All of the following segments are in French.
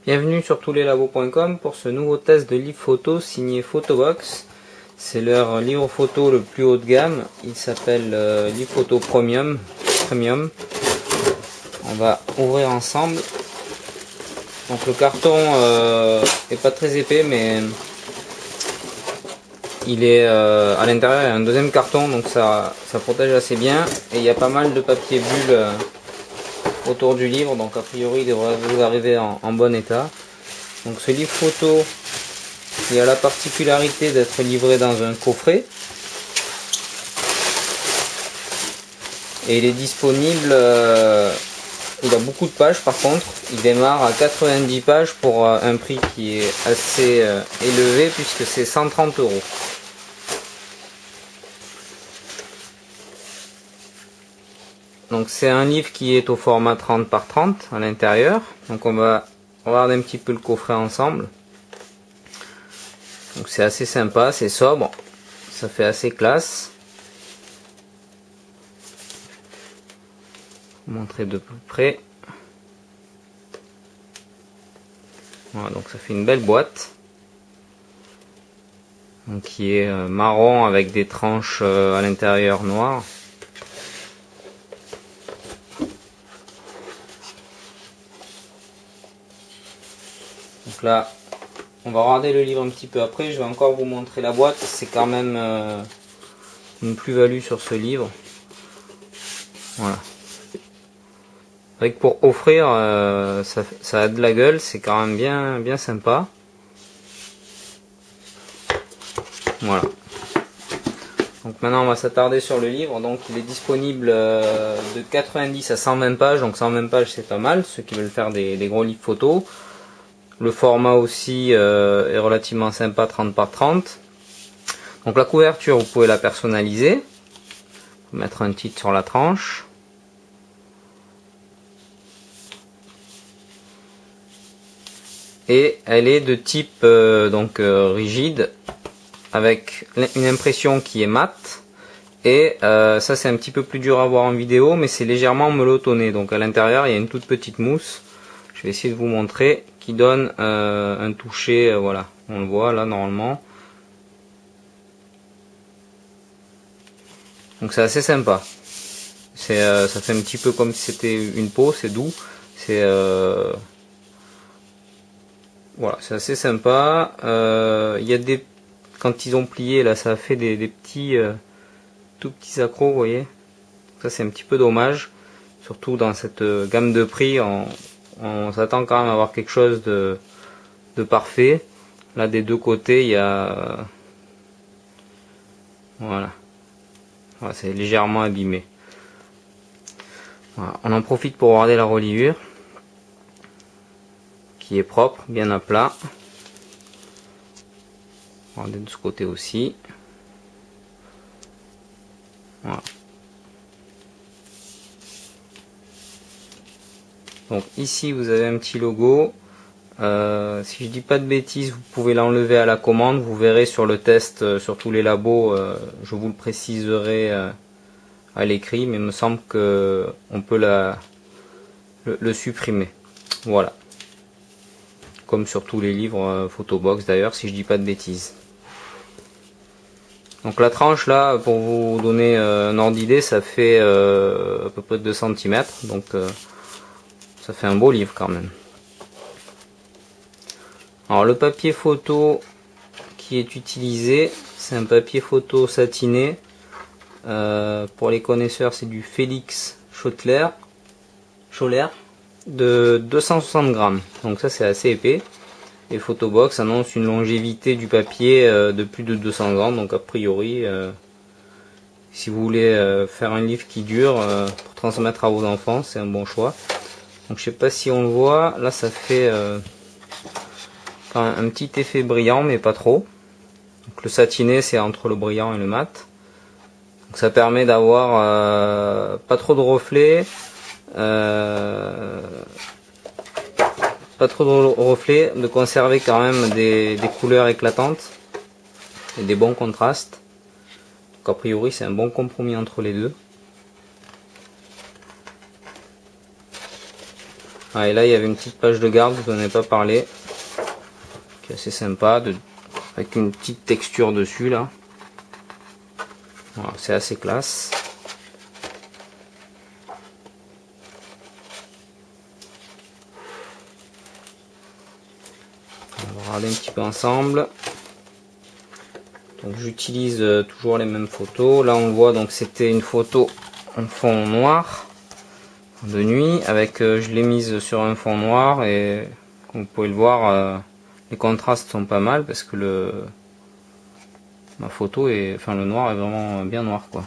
Bienvenue sur touslelabos.com pour ce nouveau test de livre photo signé Photobox. C'est leur livre photo le plus haut de gamme. Il s'appelle livre photo Premium. On va ouvrir ensemble. Donc le carton est pas très épais, mais il est à l'intérieur. Il y a un deuxième carton, donc ça protège assez bien. Et il y a pas mal de papier bulle autour du livre, donc a priori il devrait vous arriver en bon état. Donc ce livre photo, il a la particularité d'être livré dans un coffret et il est disponible, il a beaucoup de pages par contre, il démarre à 90 pages pour un prix qui est assez élevé puisque c'est 130 €. Donc c'est un livre qui est au format 30 par 30 à l'intérieur. Donc on va regarder un petit peu le coffret ensemble. Donc c'est assez sympa, c'est sobre, ça fait assez classe. Je vais vous montrer de plus près. Voilà, donc ça fait une belle boîte. Donc qui est marron avec des tranches à l'intérieur noires. Donc là, on va regarder le livre un petit peu après. Je vais encore vous montrer la boîte. C'est quand même une plus-value sur ce livre. Voilà. C'est vrai que pour offrir, ça a de la gueule. C'est quand même bien sympa. Voilà. Donc maintenant, on va s'attarder sur le livre. Donc il est disponible de 90 à 120 pages. Donc 120 pages, c'est pas mal. Ceux qui veulent faire des gros livres photos. Le format aussi est relativement sympa, 30 par 30. Donc la couverture, vous pouvez la personnaliser. Mettre un titre sur la tranche. Et elle est de type rigide, avec une impression qui est mate. Et ça c'est un petit peu plus dur à voir en vidéo, mais c'est légèrement melotonné. Donc à l'intérieur il y a une toute petite mousse. Je vais essayer de vous montrer, qui donne un toucher, voilà, on le voit là normalement. Donc c'est assez sympa. Ça fait un petit peu comme si c'était une peau, c'est doux. C'est voilà, c'est assez sympa. Il y a des, quand ils ont plié là, ça a fait des petits tout petits accros, vous voyez. Ça c'est un petit peu dommage, surtout dans cette gamme de prix. On s'attend quand même à avoir quelque chose de parfait. Là des deux côtés il y a voilà, c'est légèrement abîmé. Voilà. On en profite pour regarder la reliure qui est propre, bien à plat. Regardez de ce côté aussi. Voilà. Donc ici vous avez un petit logo. Si je dis pas de bêtises, vous pouvez l'enlever à la commande. Vous verrez sur le test sur tous les labos, je vous le préciserai à l'écrit, mais il me semble que on peut le supprimer. Voilà. Comme sur tous les livres Photobox d'ailleurs, si je dis pas de bêtises. Donc la tranche là, pour vous donner un ordre d'idée, ça fait à peu près 2 cm. Donc ça fait un beau livre quand même. Alors le papier photo qui est utilisé, c'est un papier photo satiné. Pour les connaisseurs, c'est du Félix Schoeller de 260 grammes. Donc ça c'est assez épais. Et Photobox annonce une longévité du papier de plus de 200 ans. Donc a priori, si vous voulez faire un livre qui dure pour transmettre à vos enfants, c'est un bon choix. Donc je sais pas si on le voit, là ça fait un petit effet brillant mais pas trop. Donc, le satiné c'est entre le brillant et le mat. Donc ça permet d'avoir pas trop de reflets, de conserver quand même des couleurs éclatantes et des bons contrastes. Donc a priori c'est un bon compromis entre les deux. Ah, et là il y avait une petite page de garde, je vous en ai pas parlé, qui est assez sympa, avec une petite texture dessus là. Voilà, c'est assez classe. On va regarder un petit peu ensemble. Donc j'utilise toujours les mêmes photos. Là on voit, donc c'était une photo en fond noir de nuit, avec je l'ai mise sur un fond noir, et comme vous pouvez le voir, les contrastes sont pas mal parce que ma photo est, enfin le noir est vraiment bien noir quoi,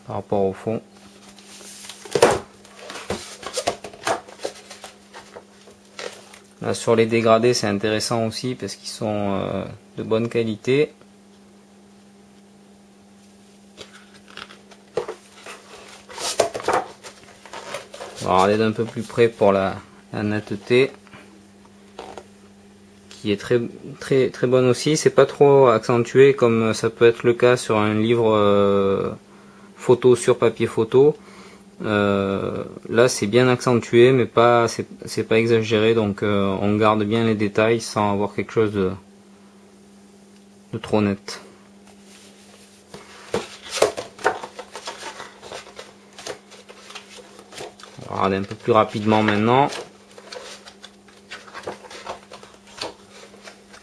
par rapport au fond. Là sur les dégradés c'est intéressant aussi parce qu'ils sont de bonne qualité. On va regarder d'un peu plus près pour la netteté, qui est très bonne aussi. C'est pas trop accentué comme ça peut être le cas sur un livre photo sur papier photo. Là c'est bien accentué, mais pas c'est pas exagéré, donc on garde bien les détails sans avoir quelque chose de trop net. On va regarder un peu plus rapidement maintenant.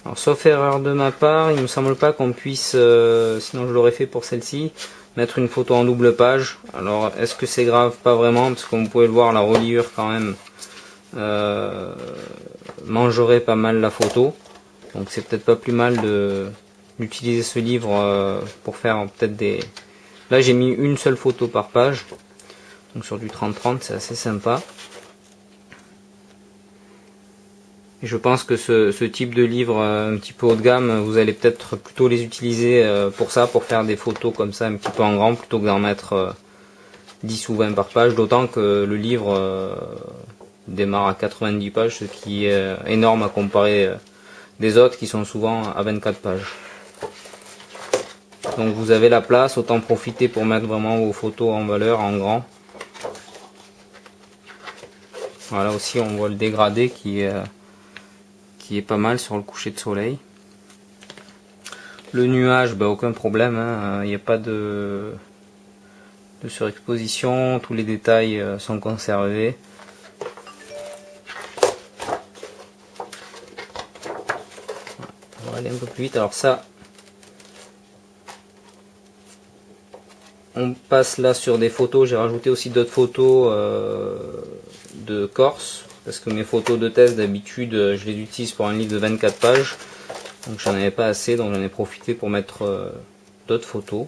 Alors, sauf erreur de ma part, il me semble pas qu'on puisse, sinon je l'aurais fait pour celle-ci, mettre une photo en double page. Alors est-ce que c'est grave? Pas vraiment, parce que comme vous pouvez le voir, la reliure quand même mangerait pas mal la photo. Donc c'est peut-être pas plus mal d'utiliser ce livre pour faire peut-être des... Là j'ai mis une seule photo par page, donc sur du 30-30 c'est assez sympa. Et je pense que ce type de livre un petit peu haut de gamme, vous allez peut-être plutôt les utiliser pour ça, pour faire des photos comme ça un petit peu en grand, plutôt que d'en mettre 10 ou 20 par page, d'autant que le livre démarre à 90 pages, ce qui est énorme à comparer des autres qui sont souvent à 24 pages. Donc vous avez la place, autant profiter pour mettre vraiment vos photos en valeur, en grand. Voilà, aussi on voit le dégradé qui est pas mal sur le coucher de soleil. Le nuage, bah, aucun problème, hein, il n'y a pas de surexposition, tous les détails sont conservés. On va aller un peu plus vite. Alors ça, on passe là sur des photos. J'ai rajouté aussi d'autres photos de Corse, parce que mes photos de test d'habitude je les utilise pour un livre de 24 pages, donc j'en avais pas assez, donc j'en ai profité pour mettre d'autres photos.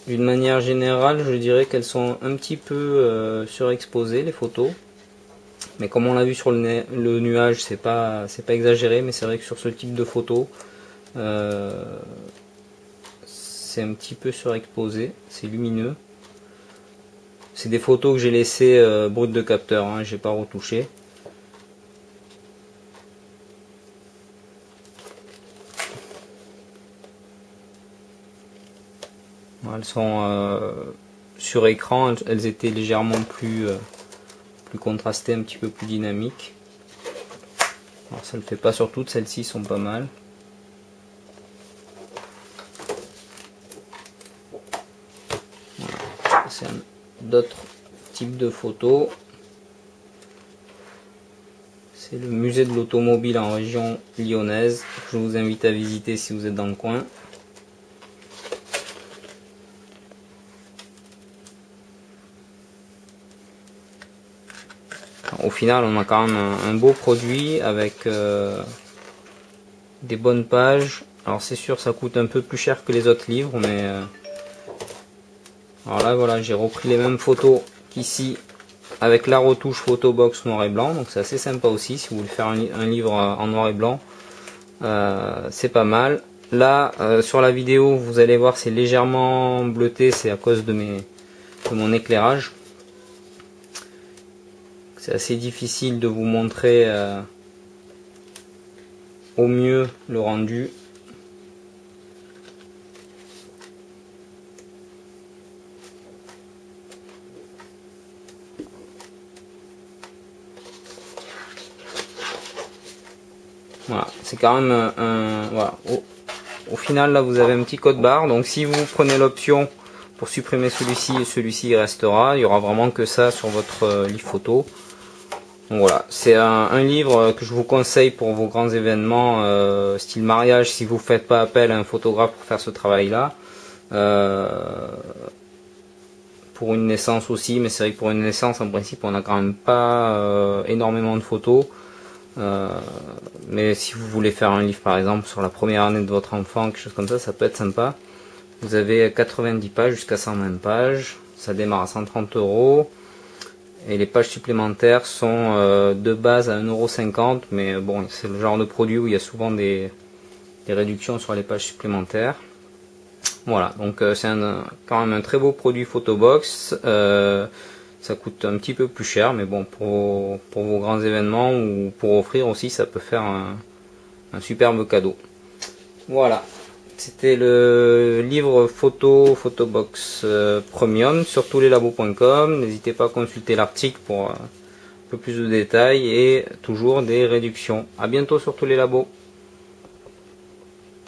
D'une manière générale, je dirais qu'elles sont un petit peu surexposées les photos, mais comme on l'a vu sur le nuage, c'est pas exagéré, mais c'est vrai que sur ce type de photo c'est un petit peu surexposé, c'est lumineux. C'est des photos que j'ai laissées brutes de capteur, hein, j'ai pas retouché. Elles sont sur écran, elles étaient légèrement plus contrastées, un petit peu plus dynamiques. Alors ça le fait pas sur toutes, celles-ci sont pas mal. Voilà. C'est d'autres types de photos. C'est le musée de l'automobile en région lyonnaise. Je vous invite à visiter si vous êtes dans le coin. Au final, on a quand même un beau produit avec des bonnes pages. Alors c'est sûr, ça coûte un peu plus cher que les autres livres, mais alors là, voilà, j'ai repris les mêmes photos qu'ici avec la retouche Photobox noir et blanc, donc c'est assez sympa aussi si vous voulez faire un livre en noir et blanc. C'est pas mal. Là, sur la vidéo, vous allez voir, c'est légèrement bleuté, c'est à cause de mon éclairage. C'est assez difficile de vous montrer au mieux le rendu. Voilà, c'est quand même voilà. Au final, là, vous avez un petit code barre. Donc, si vous prenez l'option pour supprimer celui-ci restera. Il y aura vraiment que ça sur votre livre photo. Donc voilà, c'est un livre que je vous conseille pour vos grands événements, style mariage, si vous ne faites pas appel à un photographe pour faire ce travail-là. Pour une naissance aussi, mais c'est vrai que pour une naissance, en principe, on n'a quand même pas énormément de photos. Mais si vous voulez faire un livre par exemple sur la première année de votre enfant, quelque chose comme ça peut être sympa. Vous avez 90 pages jusqu'à 120 pages, ça démarre à 130 € et les pages supplémentaires sont de base à 1,50 €, mais bon, c'est le genre de produit où il y a souvent des réductions sur les pages supplémentaires. Voilà, donc c'est quand même un très beau produit Photobox. Ça coûte un petit peu plus cher, mais bon, pour vos grands événements ou pour offrir aussi, ça peut faire un superbe cadeau. Voilà, c'était le livre photo Photobox Premium sur touslelabos.com. N'hésitez pas à consulter l'article pour un peu plus de détails et toujours des réductions. À bientôt sur Tous les Labos.